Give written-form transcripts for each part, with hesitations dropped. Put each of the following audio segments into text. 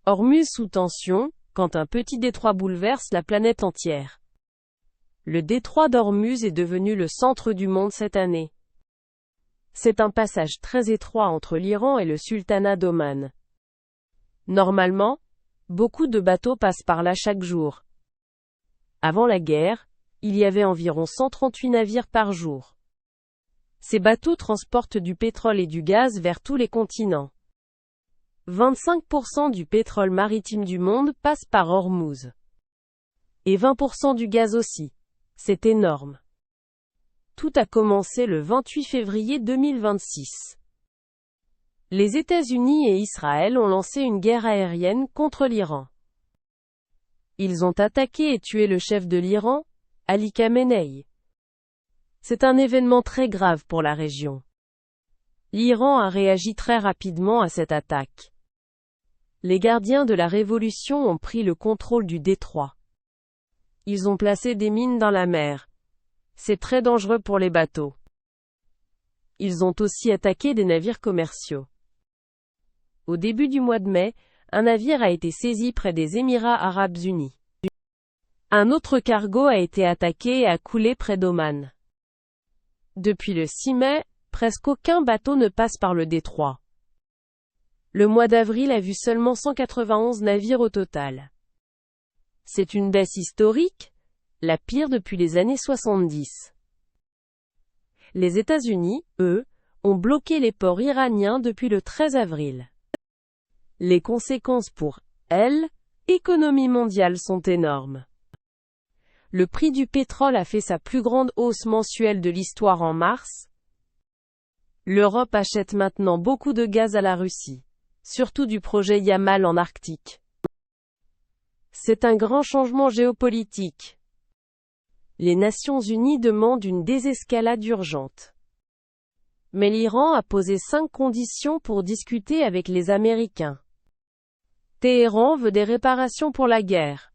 Hormuz sous tension, quand un petit détroit bouleverse la planète entière. Le détroit d'Ormuz est devenu le centre du monde cette année. C'est un passage très étroit entre l'Iran et le sultanat d'Oman. Normalement, beaucoup de bateaux passent par là chaque jour. Avant la guerre, il y avait environ 138 navires par jour. Ces bateaux transportent du pétrole et du gaz vers tous les continents. 25% du pétrole maritime du monde passe par Hormuz. Et 20% du gaz aussi. C'est énorme. Tout a commencé le 28 février 2026. Les États-Unis et Israël ont lancé une guerre aérienne contre l'Iran. Ils ont attaqué et tué le chef de l'Iran, Ali Khamenei. C'est un événement très grave pour la région. L'Iran a réagi très rapidement à cette attaque. Les gardiens de la révolution ont pris le contrôle du détroit. Ils ont placé des mines dans la mer. C'est très dangereux pour les bateaux. Ils ont aussi attaqué des navires commerciaux. Au début du mois de mai, un navire a été saisi près des Émirats arabes unis. Un autre cargo a été attaqué et a coulé près d'Oman. Depuis le 6 mai, presque aucun bateau ne passe par le détroit. Le mois d'avril a vu seulement 191 navires au total. C'est une baisse historique, la pire depuis les années 70. Les États-Unis, eux, ont bloqué les ports iraniens depuis le 13 avril. Les conséquences pour l'économie mondiale sont énormes. Le prix du pétrole a fait sa plus grande hausse mensuelle de l'histoire en mars. L'Europe achète maintenant beaucoup de gaz à la Russie, surtout du projet Yamal en Arctique. C'est un grand changement géopolitique. Les Nations Unies demandent une désescalade urgente. Mais l'Iran a posé 5 conditions pour discuter avec les Américains. Téhéran veut des réparations pour la guerre.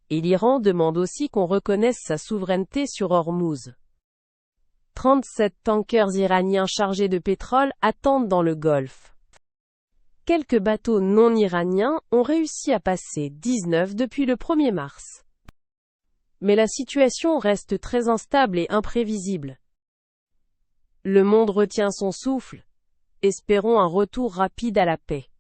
Et l'Iran demande aussi qu'on reconnaisse sa souveraineté sur Hormuz. 37 tankers iraniens chargés de pétrole attendent dans le Golfe. Quelques bateaux non iraniens ont réussi à passer 19 depuis le 1er mars. Mais la situation reste très instable et imprévisible. Le monde retient son souffle. Espérons un retour rapide à la paix.